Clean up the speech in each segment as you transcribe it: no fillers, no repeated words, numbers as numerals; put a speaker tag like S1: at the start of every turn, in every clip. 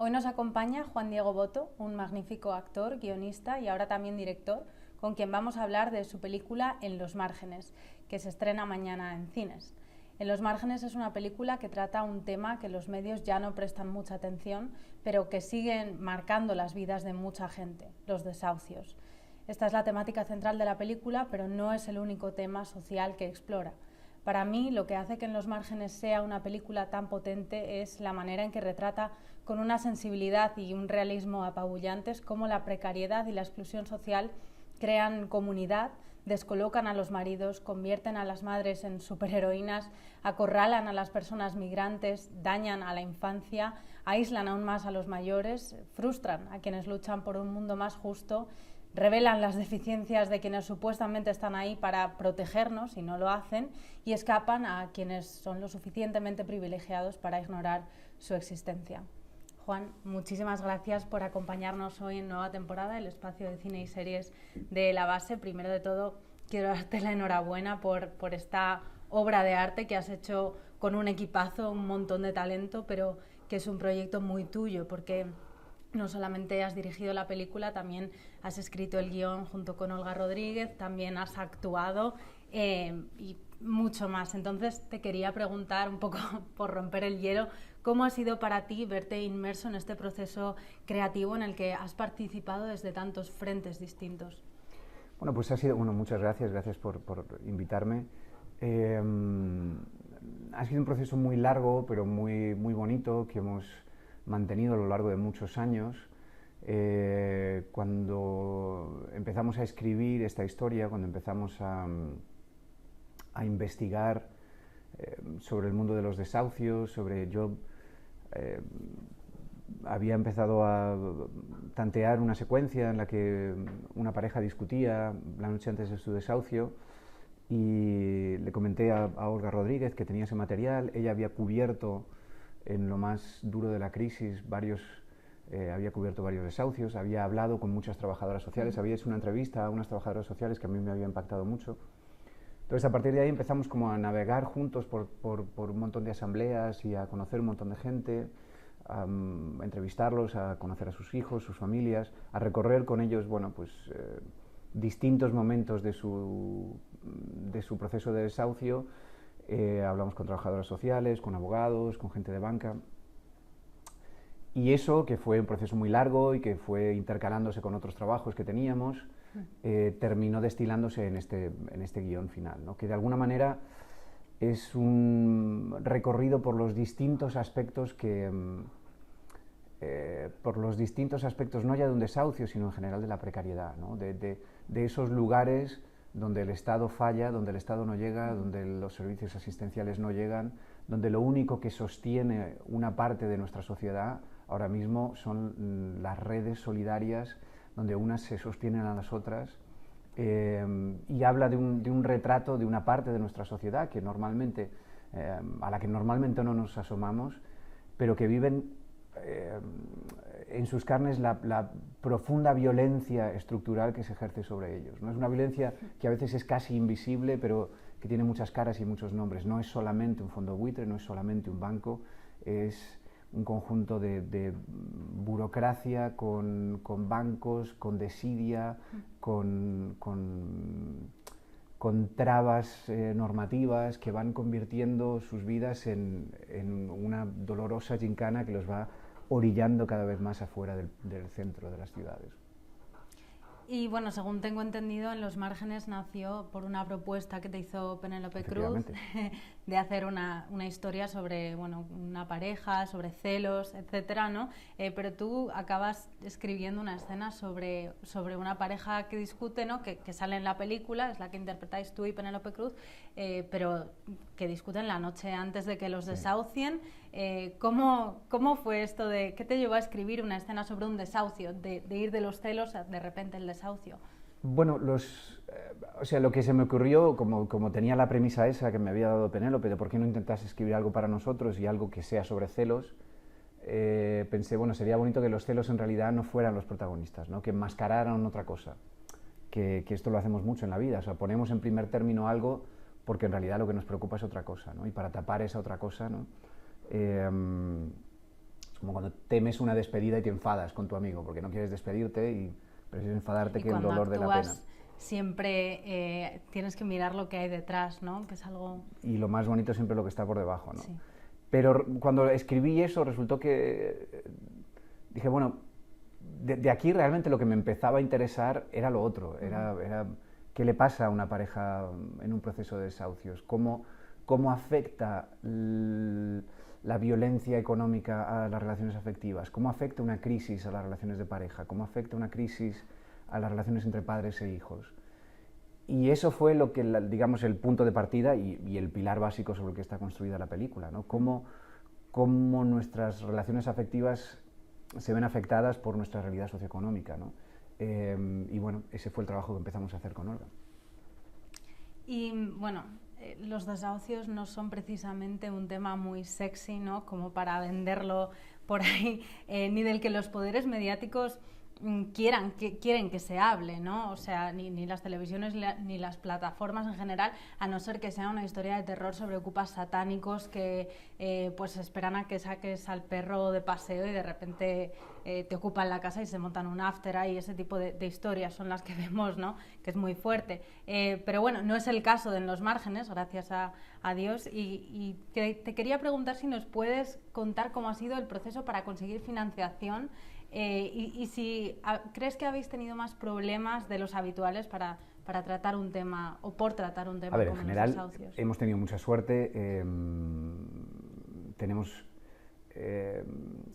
S1: Hoy nos acompaña Juan Diego Boto, un magnífico actor, guionista y ahora también director, con quien vamos a hablar de su película En los márgenes, que se estrena mañana en cines. En los márgenes es una película que trata un tema que los medios ya no prestan mucha atención, pero que siguen marcando las vidas de mucha gente, los desahucios. Esta es la temática central de la película, pero no es el único tema social que explora. Para mí, lo que hace que En los márgenes sea una película tan potente es la manera en que retrata con una sensibilidad y un realismo apabullantes cómo la precariedad y la exclusión social crean comunidad, descolocan a los maridos, convierten a las madres en superheroínas, acorralan a las personas migrantes, dañan a la infancia, aíslan aún más a los mayores, frustran a quienes luchan por un mundo más justo, revelan las deficiencias de quienes supuestamente están ahí para protegernos y no lo hacen, y escapan a quienes son lo suficientemente privilegiados para ignorar su existencia. Juan, muchísimas gracias por acompañarnos hoy en nueva temporada, el espacio de cine y series de La Base. Primero de todo, quiero darte la enhorabuena por esta obra de arte que has hecho con un equipazo, un montón de talento, pero que es un proyecto muy tuyo, porque no solamente has dirigido la película, también has escrito el guión junto con Olga Rodríguez, también has actuado y mucho más. Entonces te quería preguntar, un poco por romper el hielo, ¿cómo ha sido para ti verte inmerso en este proceso creativo en el que has participado desde tantos frentes distintos?
S2: Bueno, pues ha sido, muchas gracias por invitarme. Ha sido un proceso muy largo, pero muy bonito, que hemos mantenido a lo largo de muchos años. Cuando empezamos a escribir esta historia, cuando empezamos a investigar sobre el mundo de los desahucios, había empezado a tantear una secuencia en la que una pareja discutía la noche antes de su desahucio y le comenté a Olga Rodríguez que tenía ese material. Ella había cubierto en lo más duro de la crisis había cubierto varios desahucios, había hablado con muchas trabajadoras sociales, había hecho una entrevista a unas trabajadoras sociales que a mí me había impactado mucho. Entonces, a partir de ahí empezamos como a navegar juntos por un montón de asambleas y a conocer un montón de gente, a entrevistarlos, a conocer a sus hijos, sus familias, a recorrer con ellos, distintos momentos de su proceso de desahucio. Hablamos con trabajadoras sociales, con abogados, con gente de banca. Y eso, que fue un proceso muy largo y que fue intercalándose con otros trabajos que teníamos, terminó destilándose en este guión final, ¿no? Que de alguna manera es un recorrido por los distintos aspectos no ya de un desahucio, sino en general de la precariedad, ¿no? De esos lugares donde el Estado falla, donde el Estado no llega, donde los servicios asistenciales no llegan, donde lo único que sostiene una parte de nuestra sociedad ahora mismo son las redes solidarias, donde unas se sostienen a las otras, y habla de un retrato de una parte de nuestra sociedad que normalmente, a la que normalmente no nos asomamos, pero que viven en sus carnes la profunda violencia estructural que se ejerce sobre ellos, ¿no? Es una violencia que a veces es casi invisible, pero que tiene muchas caras y muchos nombres. No es solamente un fondo buitre, no es solamente un banco, es un conjunto de burocracia con bancos, con desidia, con trabas normativas que van convirtiendo sus vidas en una dolorosa gincana que los va orillando cada vez más afuera del centro de las ciudades.
S1: Y bueno, según tengo entendido, En los márgenes nació por una propuesta que te hizo Penélope Cruz de hacer una historia sobre una pareja, sobre celos, etcétera, ¿no? Pero tú acabas escribiendo una escena sobre una pareja que discute, ¿no? Que sale en la película, es la que interpretáis tú y Penélope Cruz, pero que discuten la noche antes de que los desahucien. ¿Cómo fue esto qué te llevó a escribir una escena sobre un desahucio, de ir de los celos a de repente el desahucio?
S2: Bueno, lo que se me ocurrió, como tenía la premisa esa que me había dado Penélope, de por qué no intentas escribir algo para nosotros y algo que sea sobre celos, pensé, sería bonito que los celos en realidad no fueran los protagonistas, ¿no? Que enmascararan otra cosa, que esto lo hacemos mucho en la vida, ponemos en primer término algo porque en realidad lo que nos preocupa es otra cosa, ¿no? Y para tapar esa otra cosa, ¿no? Es como cuando temes una despedida y te enfadas con tu amigo, porque no quieres despedirte y prefieres enfadarte que el dolor de la pena.
S1: Siempre tienes que mirar lo que hay detrás, ¿no? Que es algo...
S2: Y lo más bonito es siempre lo que está por debajo, ¿no?
S1: Sí.
S2: Pero cuando escribí eso resultó que dije, bueno, de aquí realmente lo que me empezaba a interesar era lo otro, era qué le pasa a una pareja en un proceso de desahucios, cómo afecta la violencia económica a las relaciones afectivas, cómo afecta una crisis a las relaciones de pareja, cómo afecta una crisis a las relaciones entre padres e hijos. Y eso fue lo que, digamos, el punto de partida y el pilar básico sobre el que está construida la película, ¿no? Cómo nuestras relaciones afectivas se ven afectadas por nuestra realidad socioeconómica, ¿no? Y bueno, ese fue el trabajo que empezamos a hacer con Olga.
S1: Y bueno, los desahucios no son precisamente un tema muy sexy, ¿no? Como para venderlo por ahí, ni del que los poderes mediáticos quieren que se hable, ¿no? O sea, ni las televisiones ni las plataformas en general, a no ser que sea una historia de terror sobre ocupas satánicos que pues esperan a que saques al perro de paseo y de repente te ocupan la casa y se montan un after ahí, ese tipo de historias son las que vemos, ¿no? Que es muy fuerte. Pero bueno, no es el caso de En los márgenes, gracias a Dios, y te quería preguntar si nos puedes contar cómo ha sido el proceso para conseguir financiación. Y si crees que habéis tenido más problemas de los habituales para tratar un tema o por tratar un tema como
S2: en general,
S1: los desahucios.
S2: Hemos tenido mucha suerte.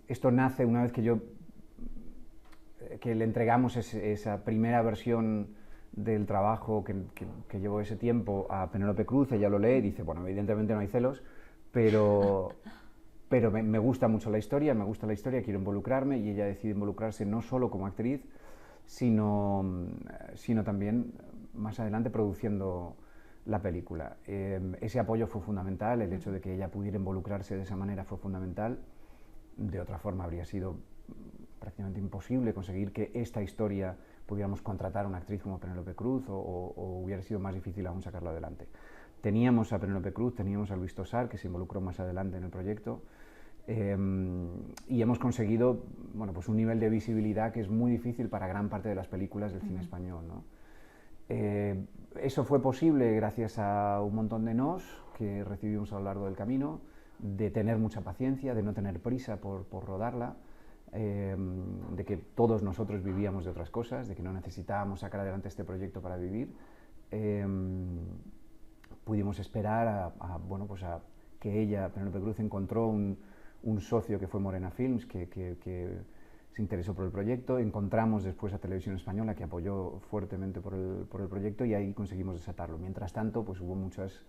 S2: Esto nace una vez que le entregamos esa primera versión del trabajo que llevó ese tiempo a Penélope Cruz. Ella lo lee y dice, bueno, evidentemente no hay celos, pero me gusta mucho la historia, quiero involucrarme, y ella decide involucrarse no solo como actriz, sino también más adelante produciendo la película. Ese apoyo fue fundamental, el hecho de que ella pudiera involucrarse de esa manera fue fundamental. De otra forma habría sido prácticamente imposible conseguir que esta historia pudiéramos contratar a una actriz como Penélope Cruz, o hubiera sido más difícil aún sacarlo adelante. Teníamos a Penélope Cruz, teníamos a Luis Tosar, que se involucró más adelante en el proyecto, y hemos conseguido, bueno, pues un nivel de visibilidad que es muy difícil para gran parte de las películas del cine español, ¿no? Eso fue posible gracias a un montón de nos que recibimos a lo largo del camino, de tener mucha paciencia, de no tener prisa por rodarla, de que todos nosotros vivíamos de otras cosas, de que no necesitábamos sacar adelante este proyecto para vivir. Pudimos esperar bueno, pues a que ella, Penélope Cruz, encontró un socio que fue Morena Films, que se interesó por el proyecto. Encontramos después a Televisión Española, que apoyó fuertemente por el proyecto, y ahí conseguimos desatarlo. Mientras tanto, pues hubo muchas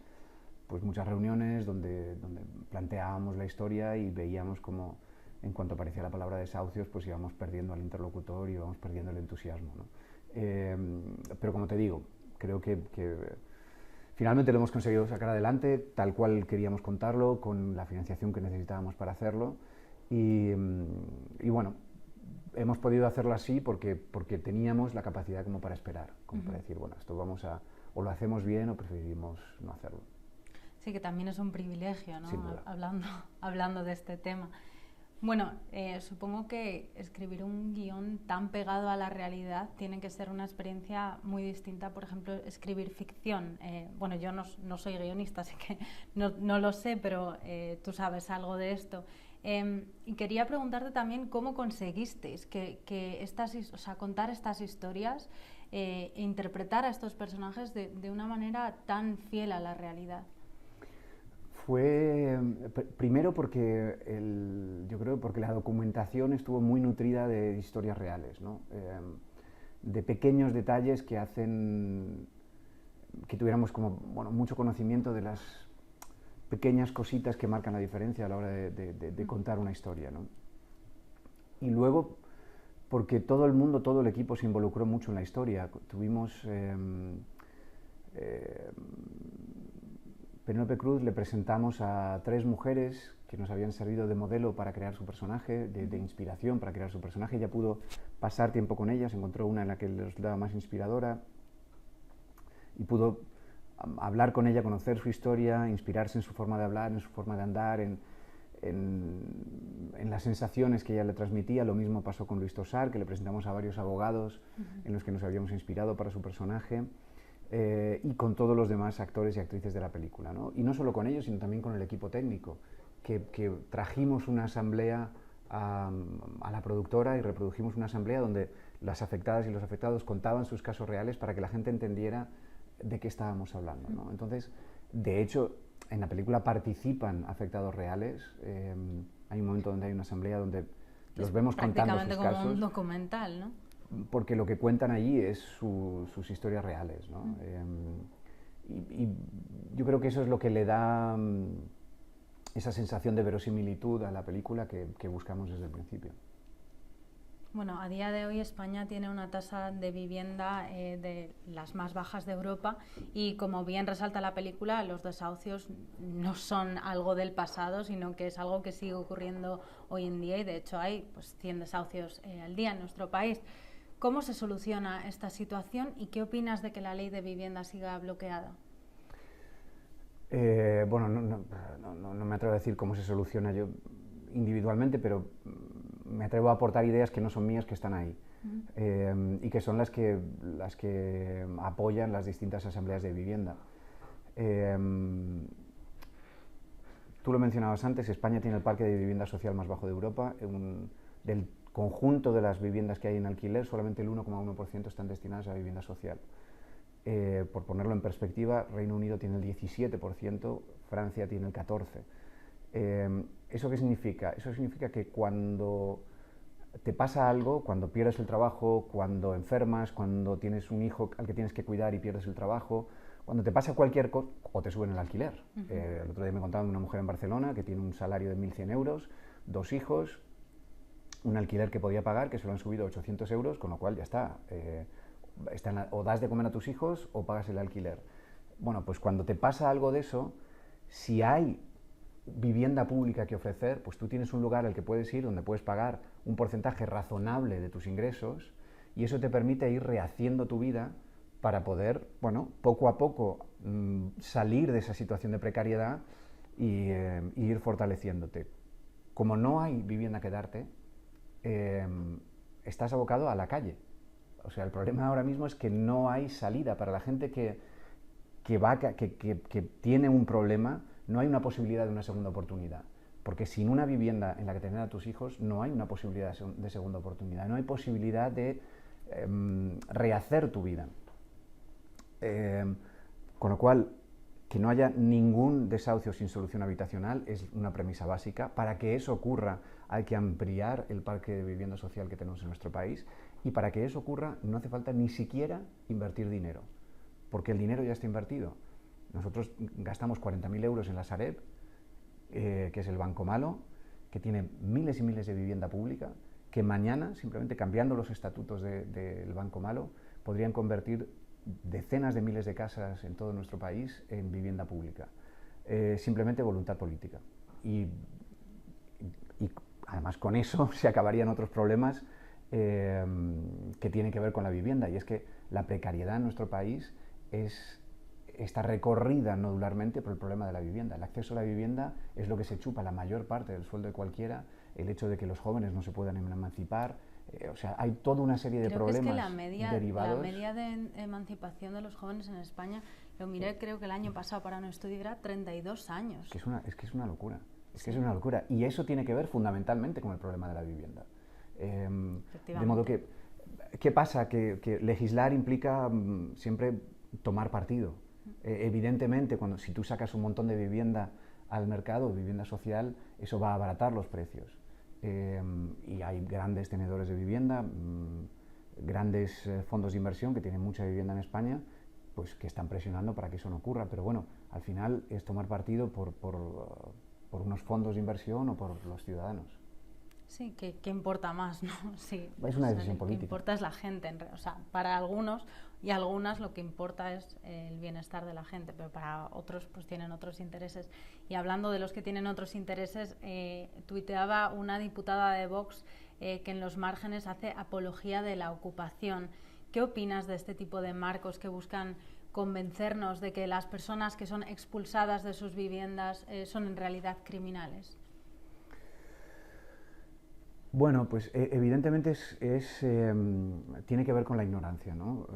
S2: reuniones donde planteábamos la historia y veíamos cómo, en cuanto aparecía la palabra desahucios, pues íbamos perdiendo al interlocutor y íbamos perdiendo el entusiasmo, ¿no? Pero como te digo, creo que finalmente lo hemos conseguido sacar adelante tal cual queríamos contarlo, con la financiación que necesitábamos para hacerlo, y bueno, hemos podido hacerlo así porque teníamos la capacidad como para esperar, como para decir, bueno, esto o lo hacemos bien o preferimos no hacerlo.
S1: Sí, que también es un privilegio, ¿no?
S2: Sin duda.
S1: Hablando de este tema. Bueno, supongo que escribir un guión tan pegado a la realidad tiene que ser una experiencia muy distinta, por ejemplo, escribir ficción. Bueno, yo no soy guionista, así que no lo sé, pero tú sabes algo de esto. Y quería preguntarte también cómo conseguisteis contar estas historias e interpretar a estos personajes de una manera tan fiel a la realidad.
S2: Fue primero porque yo creo porque la documentación estuvo muy nutrida de historias reales, ¿no? De pequeños detalles que hacen que tuviéramos como, bueno, mucho conocimiento de las pequeñas cositas que marcan la diferencia a la hora de contar una historia, ¿no? Y luego porque todo el equipo se involucró mucho en la historia. Tuvimos Penélope Cruz le presentamos a 3 mujeres que nos habían servido de modelo para crear su personaje, de inspiración para crear su personaje. Ella pudo pasar tiempo con ellas, encontró una en la que le resultaba más inspiradora y pudo hablar con ella, conocer su historia, inspirarse en su forma de hablar, en su forma de andar, en las sensaciones que ella le transmitía. Lo mismo pasó con Luis Tosar, que le presentamos a varios abogados en los que nos habíamos inspirado para su personaje, y con todos los demás actores y actrices de la película, ¿no? Y no solo con ellos, sino también con el equipo técnico, que trajimos una asamblea a la productora y reprodujimos una asamblea donde las afectadas y los afectados contaban sus casos reales para que la gente entendiera de qué estábamos hablando, ¿no? Entonces, de hecho, en la película participan afectados reales. Hay un momento donde hay una asamblea donde los vemos contando sus casos.
S1: Prácticamente como un documental, ¿no?
S2: Porque lo que cuentan allí es sus historias reales, ¿no? Y yo creo que eso es lo que le da esa sensación de verosimilitud a la película que buscamos desde el principio.
S1: Bueno, a día de hoy España tiene una tasa de vivienda de las más bajas de Europa y, como bien resalta la película, los desahucios no son algo del pasado, sino que es algo que sigue ocurriendo hoy en día, y de hecho hay 100 desahucios al día en nuestro país. ¿Cómo se soluciona esta situación y qué opinas de que la ley de vivienda siga bloqueada?
S2: Bueno, no me atrevo a decir cómo se soluciona yo individualmente, pero me atrevo a aportar ideas que no son mías, que están ahí, y que son las que apoyan las distintas asambleas de vivienda. Tú lo mencionabas antes, España tiene el parque de vivienda social más bajo de Europa. Del conjunto de las viviendas que hay en alquiler, solamente el 1,1% están destinadas a vivienda social. Por ponerlo en perspectiva, Reino Unido tiene el 17%, Francia tiene el 14%. ¿Eso qué significa? Eso significa que cuando te pasa algo, cuando pierdes el trabajo, cuando enfermas, cuando tienes un hijo al que tienes que cuidar y pierdes el trabajo, cuando te pasa cualquier cosa, o te suben el alquiler. El otro día me contaban de una mujer en Barcelona que tiene un salario de 1.100 euros, 2 hijos, un alquiler que podía pagar, que se lo han subido a 800 euros, con lo cual ya está. O das de comer a tus hijos o pagas el alquiler. Bueno, pues cuando te pasa algo de eso, si hay vivienda pública que ofrecer, pues tú tienes un lugar al que puedes ir donde puedes pagar un porcentaje razonable de tus ingresos, y eso te permite ir rehaciendo tu vida para poder, bueno, poco a poco salir de esa situación de precariedad y ir fortaleciéndote. Como no hay vivienda que darte, estás abocado a la calle. O sea, el problema ahora mismo es que no hay salida para la gente que tiene un problema. No hay una posibilidad de una segunda oportunidad, porque sin una vivienda en la que tener a tus hijos no hay una posibilidad de segunda oportunidad, no hay posibilidad de rehacer tu vida. Con lo cual, que no haya ningún desahucio sin solución habitacional es una premisa básica. Para que eso ocurra hay que ampliar el parque de vivienda social que tenemos en nuestro país, y para que eso ocurra no hace falta ni siquiera invertir dinero, porque el dinero ya está invertido. Nosotros gastamos 40.000 euros en la Sareb, que es el banco malo, que tiene miles y miles de vivienda pública, que mañana, simplemente cambiando los estatutos del banco malo, podrían convertir decenas de miles de casas en todo nuestro país en vivienda pública. Simplemente voluntad política. Y además con eso se acabarían otros problemas que tienen que ver con la vivienda, y es que la precariedad en nuestro país está recorrida nodularmente por el problema de la vivienda. El acceso a la vivienda es lo que se chupa la mayor parte del sueldo de cualquiera, el hecho de que los jóvenes no se puedan emancipar, o sea, hay toda una serie de problemas derivados.
S1: La media de emancipación de los jóvenes en España, lo miré creo que el año pasado para un estudio, era 32 años.
S2: Es que es una locura, es que es una locura, y eso tiene que ver fundamentalmente con el problema de la vivienda. De modo que, ¿qué pasa? Que legislar implica siempre tomar partido. Evidentemente, si tú sacas un montón de vivienda al mercado, vivienda social, eso va a abaratar los precios. Y hay grandes tenedores de vivienda, grandes fondos de inversión que tienen mucha vivienda en España, pues que están presionando para que eso no ocurra. Pero bueno, al final es tomar partido por unos fondos de inversión o por los ciudadanos.
S1: Sí, ¿qué importa más, ¿no? Sí,
S2: es una decisión política.
S1: Lo que importa es la gente. O sea, para algunos y algunas lo que importa es el bienestar de la gente, pero para otros pues tienen otros intereses. Y hablando de los que tienen otros intereses, tuiteaba una diputada de Vox que en Los Márgenes hace apología de la ocupación. ¿Qué opinas de este tipo de marcos que buscan convencernos de que las personas que son expulsadas de sus viviendas son en realidad criminales?
S2: Bueno, pues evidentemente tiene que ver con la ignorancia, ¿no?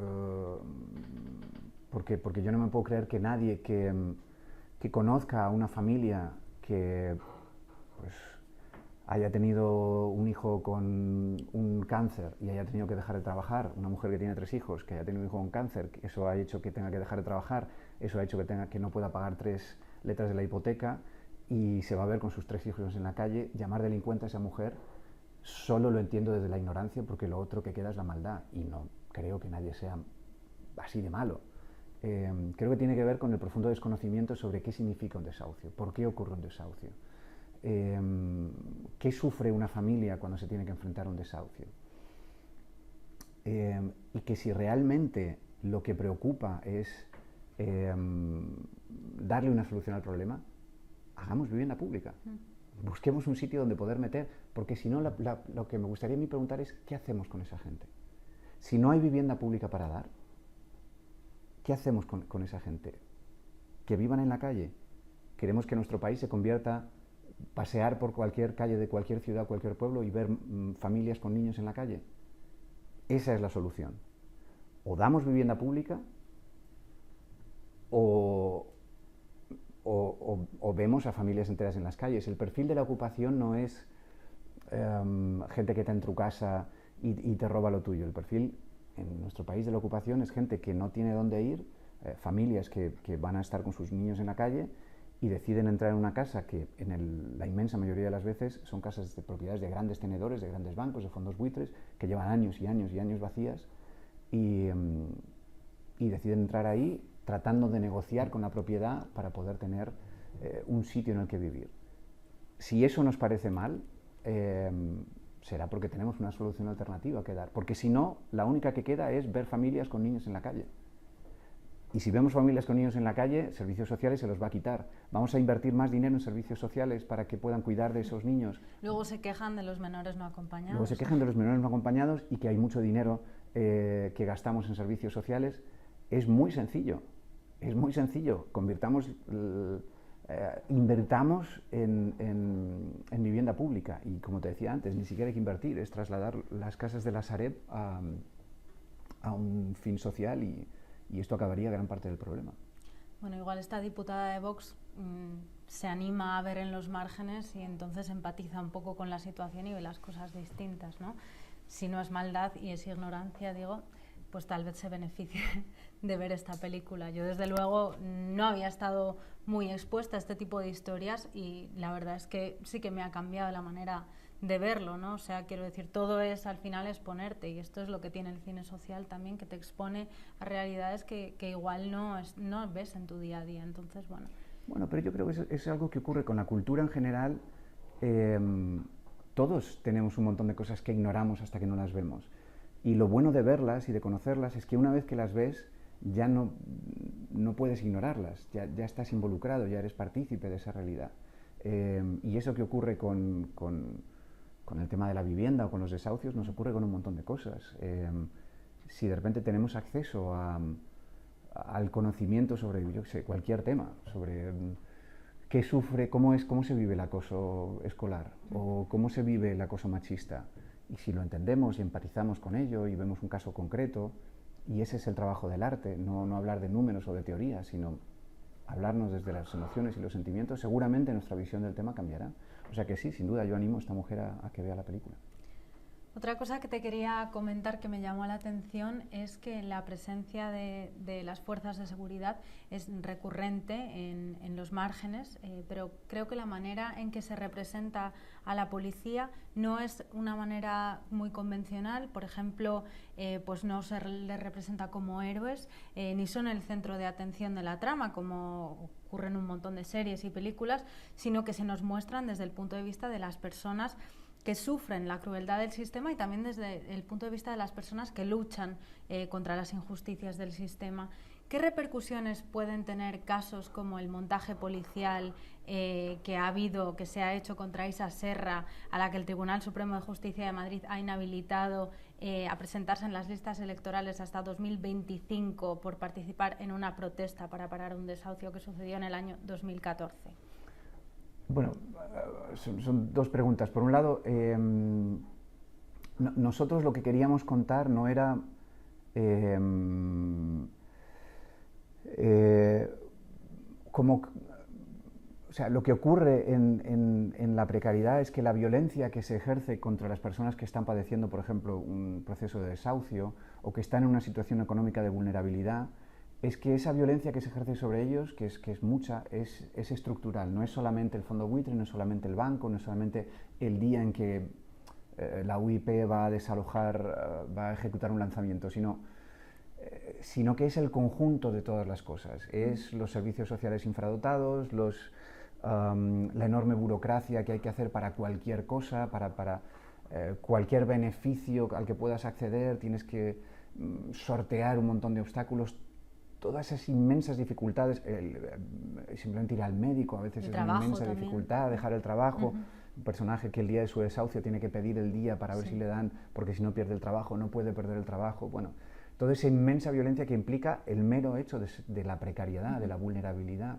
S2: Porque yo no me puedo creer que nadie que conozca a una familia que pues, haya tenido un hijo con un cáncer y haya tenido que dejar de trabajar, una mujer que tiene 3 hijos, que haya tenido un hijo con cáncer, eso ha hecho que tenga que dejar de trabajar, eso ha hecho que no pueda pagar 3 letras de la hipoteca y se va a ver con sus 3 hijos en la calle, llamar delincuente a esa mujer, solo lo entiendo desde la ignorancia porque lo otro que queda es la maldad y no creo que nadie sea así de malo. Creo que tiene que ver con el profundo desconocimiento sobre qué significa un desahucio, por qué ocurre un desahucio, qué sufre una familia cuando se tiene que enfrentar a un desahucio. Y que si realmente lo que preocupa es darle una solución al problema, hagamos vivienda pública. Busquemos un sitio donde poder meter, porque si no, lo que me gustaría a mí preguntar es, ¿qué hacemos con esa gente? Si no hay vivienda pública para dar, ¿qué hacemos con esa gente? ¿Que vivan en la calle? ¿Queremos que nuestro país se convierta, pasear por cualquier calle de cualquier ciudad, cualquier pueblo y ver familias con niños en la calle? Esa es la solución. O damos vivienda pública o vemos a familias enteras en las calles. El perfil de la ocupación no es gente que está en tu casa y te roba lo tuyo. El perfil en nuestro país de la ocupación es gente que no tiene dónde ir, familias que van a estar con sus niños en la calle y deciden entrar en una casa que la inmensa mayoría de las veces son casas de propiedades de grandes tenedores, de grandes bancos, de fondos buitres, que llevan años y años y años vacías y deciden entrar ahí tratando de negociar con la propiedad para poder tener un sitio en el que vivir. Si eso nos parece mal, será porque tenemos una solución alternativa que dar, porque si no, la única que queda es ver familias con niños en la calle. Y si vemos familias con niños en la calle, servicios sociales se los va a quitar. Vamos a invertir más dinero en servicios sociales para que puedan cuidar de esos niños.
S1: Luego se quejan de los menores no acompañados.
S2: Luego se quejan de los menores no acompañados y que hay mucho dinero que gastamos en servicios sociales. Es muy sencillo, invertamos en vivienda pública y, como te decía antes, ni siquiera hay que invertir, es trasladar las casas de la Sareb a un fin social y esto acabaría gran parte del problema.
S1: Bueno, igual esta diputada de Vox se anima a ver en los márgenes y entonces empatiza un poco con la situación y ve las cosas distintas, ¿no? Si no es maldad y es ignorancia, digo, pues tal vez se beneficie de ver esta película. Yo desde luego no había estado muy expuesta a este tipo de historias y la verdad es que sí que me ha cambiado la manera de verlo, ¿no? O sea, quiero decir, todo es al final exponerte y esto es lo que tiene el cine social también, que te expone a realidades que igual no ves en tu día a día. Entonces, bueno.
S2: Bueno, pero yo creo que es algo que ocurre con la cultura en general. Todos tenemos un montón de cosas que ignoramos hasta que no las vemos. Y lo bueno de verlas y de conocerlas es que una vez que las ves, ya no puedes ignorarlas, ya estás involucrado, ya eres partícipe de esa realidad. Y eso que ocurre con el tema de la vivienda o con los desahucios nos ocurre con un montón de cosas. Si de repente tenemos acceso al conocimiento sobre, yo qué sé, cualquier tema, sobre qué sufre, cómo se vive el acoso escolar o cómo se vive el acoso machista, y si lo entendemos y empatizamos con ello y vemos un caso concreto, y ese es el trabajo del arte, no hablar de números o de teorías, sino hablarnos desde las emociones y los sentimientos, seguramente nuestra visión del tema cambiará. O sea que sí, sin duda, yo animo a esta mujer a que vea la película.
S1: Otra cosa que te quería comentar que me llamó la atención es que la presencia de las fuerzas de seguridad es recurrente en los márgenes, pero creo que la manera en que se representa a la policía no es una manera muy convencional. Por ejemplo, pues no se les representa como héroes, ni son el centro de atención de la trama, como ocurre en un montón de series y películas, sino que se nos muestran desde el punto de vista de las personas que sufren la crueldad del sistema y también desde el punto de vista de las personas que luchan contra las injusticias del sistema. ¿Qué repercusiones pueden tener casos como el montaje policial que se ha hecho contra Isa Serra, a la que el Tribunal Supremo de Justicia de Madrid ha inhabilitado a presentarse en las listas electorales hasta 2025 por participar en una protesta para parar un desahucio que sucedió en el año 2014?
S2: Bueno, son dos preguntas. Por un lado, nosotros lo que queríamos contar no era eh, eh, como, o sea, lo que ocurre en la precariedad es que la violencia que se ejerce contra las personas que están padeciendo, por ejemplo, un proceso de desahucio o que están en una situación económica de vulnerabilidad, es que esa violencia que se ejerce sobre ellos, que es mucha, es estructural. No es solamente el fondo buitre, no es solamente el banco, no es solamente el día en que la UIP va a desalojar, va a ejecutar un lanzamiento, sino que es el conjunto de todas las cosas. Es los servicios sociales infradotados, la enorme burocracia que hay que hacer para cualquier cosa, para cualquier beneficio al que puedas acceder, tienes que sortear un montón de obstáculos, todas esas inmensas dificultades, simplemente ir al médico a veces es una inmensa también. Dificultad, dejar el trabajo, un personaje que el día de su desahucio tiene que pedir el día para ver si le dan, porque si no pierde el trabajo, no puede perder el trabajo, bueno, toda esa inmensa violencia que implica el mero hecho de la precariedad, de la vulnerabilidad.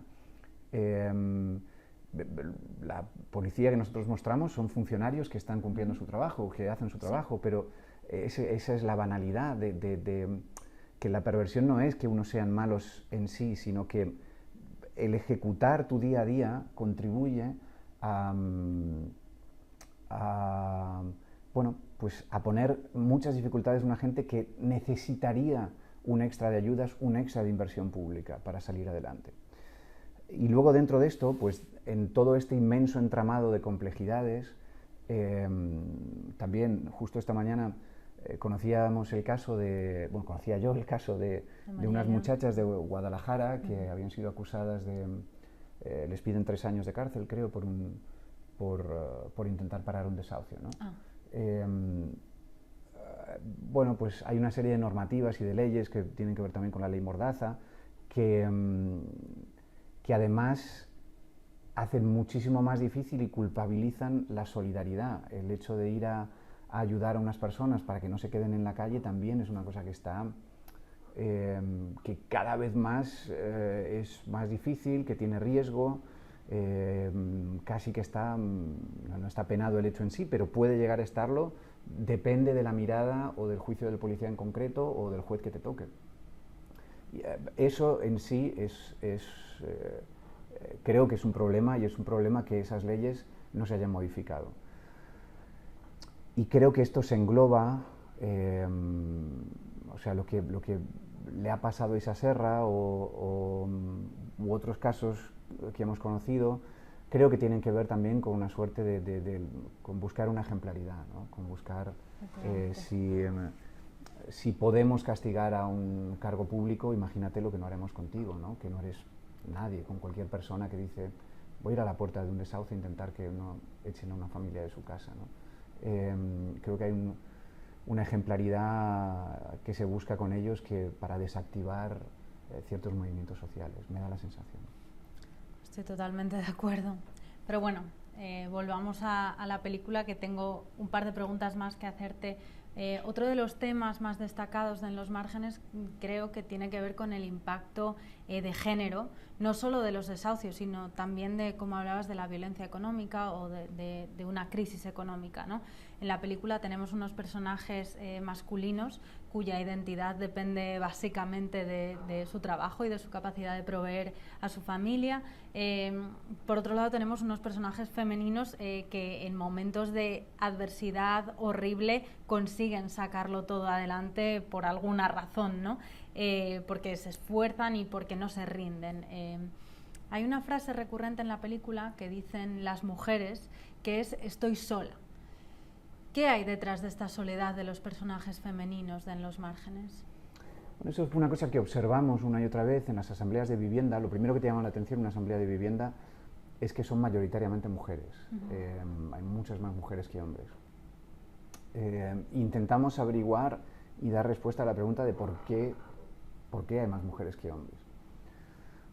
S2: La policía que nosotros mostramos son funcionarios que están cumpliendo su trabajo, que hacen su trabajo, pero esa es la banalidad de que la perversión no es que unos sean malos en sí, sino que el ejecutar tu día a día contribuye bueno, pues a poner muchas dificultades a una gente que necesitaría un extra de ayudas, un extra de inversión pública para salir adelante. Y luego dentro de esto, pues en todo este inmenso entramado de complejidades, también justo esta mañana conocíamos el caso de, bueno, conocía yo el caso de unas muchachas de Guadalajara que habían sido acusadas de, les piden 3 años de cárcel, creo, por intentar parar un desahucio, ¿no? Bueno, pues hay una serie de normativas y de leyes que tienen que ver también con la ley Mordaza, que además hacen muchísimo más difícil y culpabilizan la solidaridad. El hecho de ir a ayudar a unas personas para que no se queden en la calle también es una cosa que está que cada vez más es más difícil, que tiene riesgo, casi que no está penado el hecho en sí, pero puede llegar a estarlo, depende de la mirada o del juicio del policía en concreto o del juez que te toque. Y, eso en sí creo que es un problema, y es un problema que esas leyes no se hayan modificado. Y creo que esto se engloba, o sea, lo que le ha pasado a Isa Serra u otros casos que hemos conocido, creo que tienen que ver también con una suerte con buscar una ejemplaridad, ¿no? Con buscar si podemos castigar a un cargo público, imagínate lo que no haremos contigo, ¿no? Que no eres nadie, con cualquier persona que dice voy a ir a la puerta de un desahucio e intentar que no echen a una familia de su casa, ¿no? Creo que hay una ejemplaridad que se busca con ellos para desactivar ciertos movimientos sociales, me da la sensación.
S1: Estoy totalmente de acuerdo. Pero bueno, volvamos a la película, que tengo un par de preguntas más que hacerte. Otro de los temas más destacados en Los Márgenes creo que tiene que ver con el impacto de género, no solo de los desahucios, sino también de, como hablabas, de la violencia económica o de una crisis económica, ¿no? En la película tenemos unos personajes masculinos cuya identidad depende básicamente de su trabajo y de su capacidad de proveer a su familia. Por otro lado tenemos unos personajes femeninos que en momentos de adversidad horrible consiguen sacarlo todo adelante por alguna razón, ¿no? Porque se esfuerzan y porque no se rinden. Hay una frase recurrente en la película que dicen las mujeres, que es estoy sola. ¿Qué hay detrás de esta soledad de los personajes femeninos de En los Márgenes?
S2: Bueno, eso es una cosa que observamos una y otra vez en las asambleas de vivienda. Lo primero que te llama la atención en una asamblea de vivienda es que son mayoritariamente mujeres. Hay muchas más mujeres que hombres. Intentamos averiguar y dar respuesta a la pregunta de por qué hay más mujeres que hombres.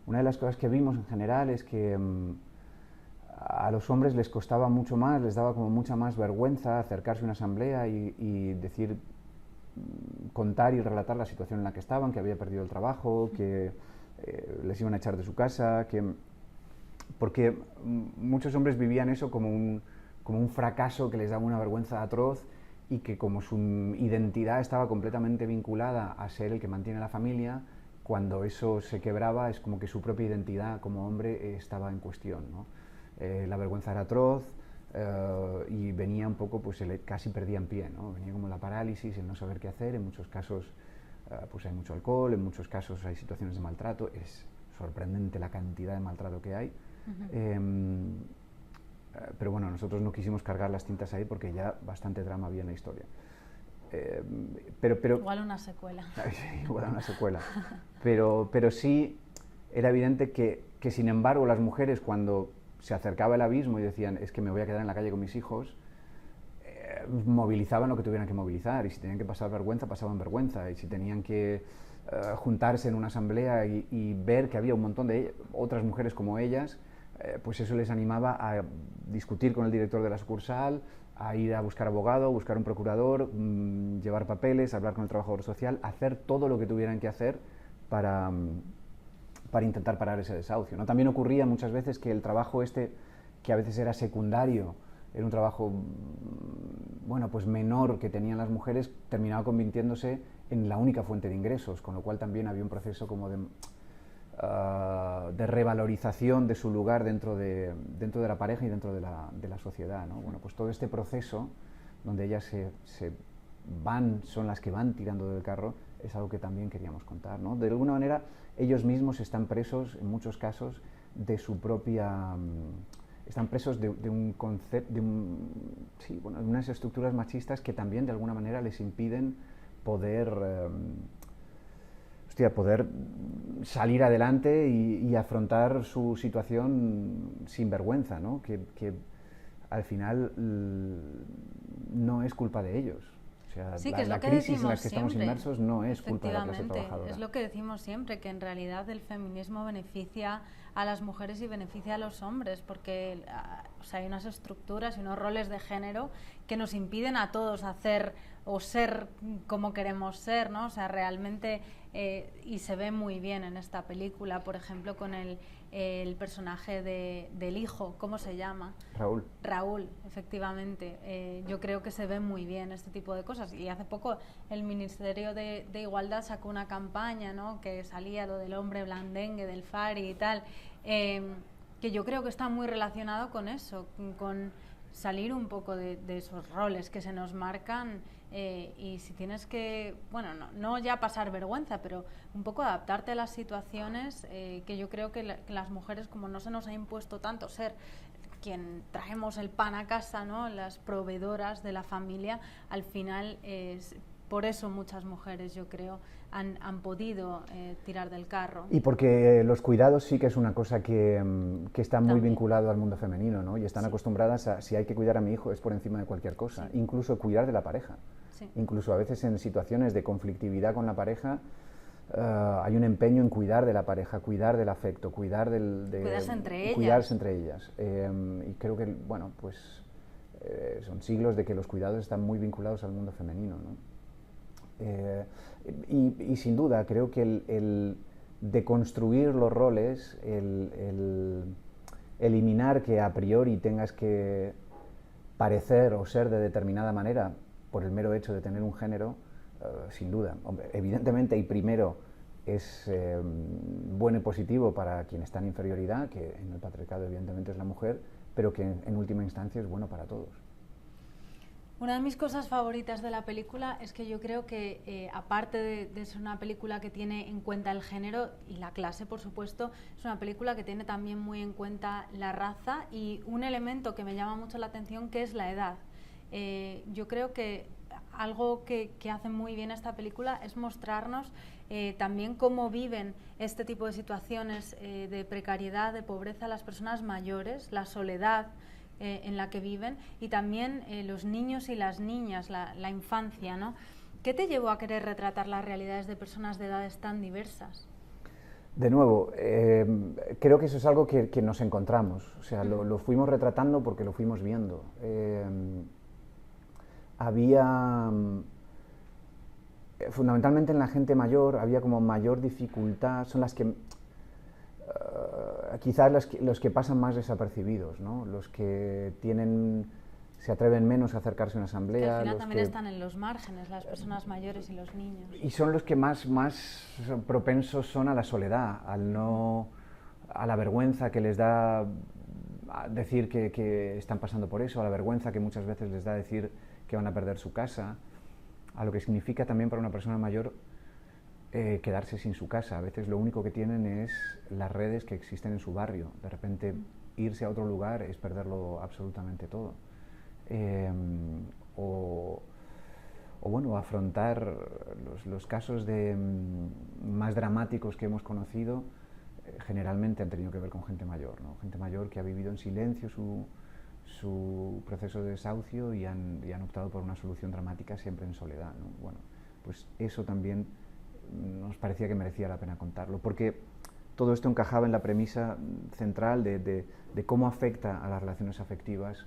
S2: Una de las cosas que vimos en general es que a los hombres les costaba mucho más, les daba como mucha más vergüenza acercarse a una asamblea y decir, contar y relatar la situación en la que estaban, que había perdido el trabajo, que les iban a echar de su casa, que porque muchos hombres vivían eso como un fracaso que les daba una vergüenza atroz, y que como su identidad estaba completamente vinculada a ser el que mantiene la familia, cuando eso se quebraba es como que su propia identidad como hombre estaba en cuestión, ¿no? La vergüenza era atroz, y venía un poco, pues casi perdía en pie, ¿no? Venía como la parálisis, el no saber qué hacer. En muchos casos pues hay mucho alcohol, en muchos casos hay situaciones de maltrato. Es sorprendente la cantidad de maltrato que hay. Pero bueno, nosotros no quisimos cargar las tintas ahí porque ya bastante drama había en la historia. Pero
S1: igual una secuela.
S2: Igual una secuela. Pero sí era evidente que sin embargo las mujeres, cuando se acercaba el abismo y decían es que me voy a quedar en la calle con mis hijos, movilizaban lo que tuvieran que movilizar, y si tenían que pasar vergüenza, pasaban vergüenza, y si tenían que juntarse en una asamblea y ver que había un montón de otras mujeres como ellas, pues eso les animaba a discutir con el director de la sucursal, a ir a buscar abogado, buscar un procurador, llevar papeles, hablar con el trabajador social, hacer todo lo que tuvieran que hacer para intentar parar ese desahucio, ¿no? También ocurría muchas veces que el trabajo que a veces era secundario, era un trabajo, bueno, pues menor que tenían las mujeres, terminaba convirtiéndose en la única fuente de ingresos, con lo cual también había un proceso como de revalorización de su lugar dentro de la pareja y dentro de la sociedad, ¿no? Bueno, pues todo este proceso donde ellas son las que van tirando del carro, es algo que también queríamos contar, ¿no? De alguna manera ellos mismos están presos en muchos casos de su propia están presos de un concepto, sí, bueno, de unas estructuras machistas que también de alguna manera les impiden poder poder salir adelante y afrontar su situación sin vergüenza, ¿no? Que al final no es culpa de ellos. O sea,
S1: Sí,
S2: la crisis en la que estamos inmersos no es culpa de la clase trabajadora.
S1: Es lo que decimos siempre, que en realidad el feminismo beneficia a las mujeres y beneficia a los hombres, porque o sea, hay unas estructuras y unos roles de género que nos impiden a todos hacer o ser como queremos ser, ¿no? O sea, realmente, y se ve muy bien en esta película, por ejemplo, con el personaje del hijo, ¿cómo se llama?
S2: Raúl.
S1: Raúl, efectivamente. Yo creo que se ve muy bien este tipo de cosas. Y hace poco el Ministerio de Igualdad sacó una campaña, ¿no? Que salía lo del hombre blandengue, del FARI y tal, que yo creo que está muy relacionado con eso, con salir un poco de esos roles que se nos marcan, y si tienes que, bueno, no ya pasar vergüenza, pero un poco adaptarte a las situaciones, que yo creo que las mujeres, como no se nos ha impuesto tanto ser quien traemos el pan a casa, ¿no? Las proveedoras de la familia, al final por eso muchas mujeres, yo creo, han podido tirar del carro.
S2: Y porque los cuidados sí que es una cosa que está muy
S1: También
S2: vinculado al mundo femenino, ¿no? Y están
S1: sí.
S2: acostumbradas a, si hay que cuidar a mi hijo, es por encima de cualquier cosa. Sí. Incluso cuidar de la pareja.
S1: Sí.
S2: Incluso a veces en situaciones de conflictividad con la pareja, hay un empeño en cuidar de la pareja, cuidar del afecto, cuidarse entre ellas. Cuidarse entre ellas. Y creo que, bueno, pues son siglos de que los cuidados están muy vinculados al mundo femenino, ¿no? Y sin duda creo que el deconstruir los roles, el eliminar que a priori tengas que parecer o ser de determinada manera por el mero hecho de tener un género, sin duda. Hombre, evidentemente, y primero es bueno y positivo para quien está en inferioridad, que en el patriarcado evidentemente es la mujer, pero que en última instancia es bueno para todos.
S1: Una de mis cosas favoritas de la película es que yo creo que, aparte de ser una película que tiene en cuenta el género y la clase, por supuesto, es una película que tiene también muy en cuenta la raza y un elemento que me llama mucho la atención, que es la edad. Yo creo que algo que hace muy bien esta película es mostrarnos también cómo viven este tipo de situaciones de precariedad, de pobreza, las personas mayores, la soledad en la que viven, y también los niños y las niñas, la infancia, ¿no? ¿Qué te llevó a querer retratar las realidades de personas de edades tan diversas?
S2: De nuevo, creo que eso es algo que nos encontramos, o sea, lo fuimos retratando porque lo fuimos viendo. Había, fundamentalmente en la gente mayor, había como mayor dificultad, son las que quizás los que pasan más desapercibidos, ¿no? Los que se atreven menos a acercarse a una asamblea.
S1: Que al final también están en los márgenes, las personas mayores y los niños.
S2: Y son los que más propensos son a la soledad, a la vergüenza que les da decir que están pasando por eso, a la vergüenza que muchas veces les da decir que van a perder su casa, a lo que significa también para una persona mayor quedarse sin su casa. A veces lo único que tienen es las redes que existen en su barrio. De repente irse a otro lugar es perderlo absolutamente todo. O bueno, afrontar los casos más dramáticos que hemos conocido, generalmente han tenido que ver con gente mayor, ¿no? Gente mayor que ha vivido en silencio su proceso de desahucio y han optado por una solución dramática siempre en soledad, ¿no? Bueno, pues eso también nos parecía que merecía la pena contarlo, porque todo esto encajaba en la premisa central de cómo afecta a las relaciones afectivas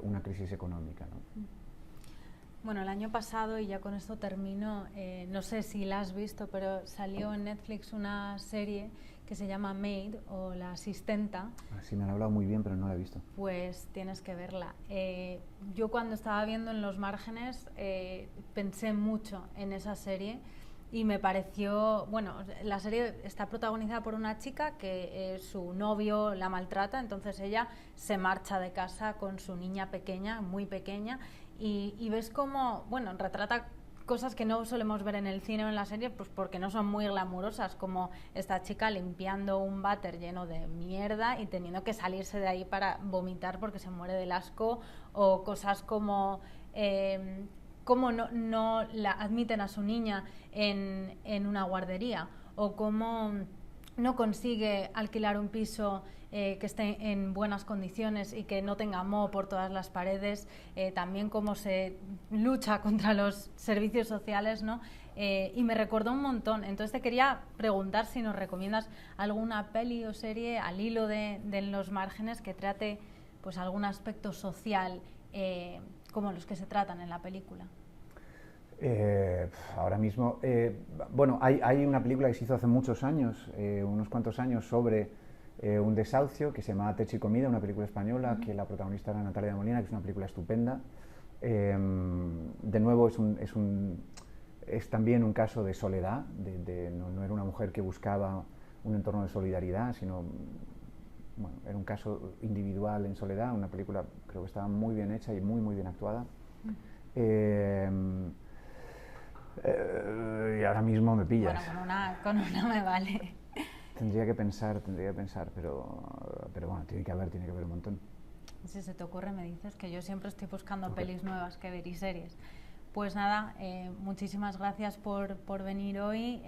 S2: una crisis económica, ¿no?
S1: Bueno, el año pasado, y ya con esto termino, no sé si la has visto, pero salió en Netflix una serie que se llama Maid, o La Asistenta.
S2: Sí, me han hablado muy bien, pero no la he visto.
S1: Pues tienes que verla. Yo cuando estaba viendo En los márgenes pensé mucho en esa serie y me pareció, bueno, la serie está protagonizada por una chica que su novio la maltrata, entonces ella se marcha de casa con su niña pequeña, muy pequeña, y ves cómo, bueno, retrata cosas que no solemos ver en el cine o en la serie, pues porque no son muy glamurosas, como esta chica limpiando un váter lleno de mierda y teniendo que salirse de ahí para vomitar porque se muere del asco, o cosas como cómo no la admiten a su niña en una guardería, o cómo no consigue alquilar un piso que esté en buenas condiciones y que no tenga moho por todas las paredes, también cómo se lucha contra los servicios sociales, ¿no? Y me recordó un montón. Entonces te quería preguntar si nos recomiendas alguna peli o serie al hilo de Los márgenes que trate pues algún aspecto social como los que se tratan en la película.
S2: Ahora mismo, bueno, hay una película que se hizo hace muchos años, unos cuantos años, sobre un desahucio que se llama Techo y Comida, una película española que la protagonista era Natalia de Molina, que es una película estupenda. De nuevo es también un caso de soledad, no era una mujer que buscaba un entorno de solidaridad, sino bueno, era un caso individual en soledad. Una película creo que estaba muy bien hecha y muy bien actuada. Y ahora mismo me pillas.
S1: Bueno, con una me vale.
S2: Tendría que pensar, pero bueno, tiene que haber un montón.
S1: Si se te ocurre me dices, que yo siempre estoy buscando pelis nuevas que ver y series. Pues nada, muchísimas gracias por venir hoy.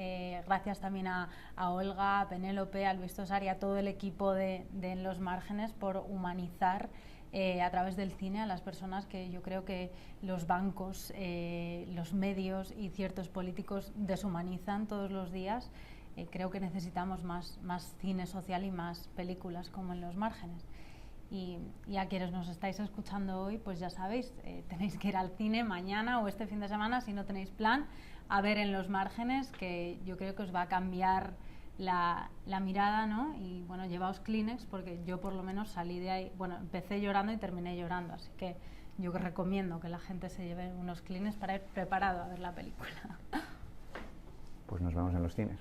S1: Gracias también a Olga, a Penélope, a Luis Tosar y a todo el equipo de En los márgenes por humanizar a través del cine a las personas que yo creo que los bancos, los medios y ciertos políticos deshumanizan todos los días. Creo que necesitamos más cine social y más películas como En los márgenes. Y a quienes nos estáis escuchando hoy, pues ya sabéis, tenéis que ir al cine mañana o este fin de semana, si no tenéis plan, a ver En los márgenes, que yo creo que os va a cambiar la mirada, ¿no? Y bueno, llevaos Kleenex, porque yo por lo menos salí de ahí, bueno, empecé llorando y terminé llorando, así que yo recomiendo que la gente se lleve unos Kleenex para ir preparado a ver la película.
S2: Pues nos vemos en los cines.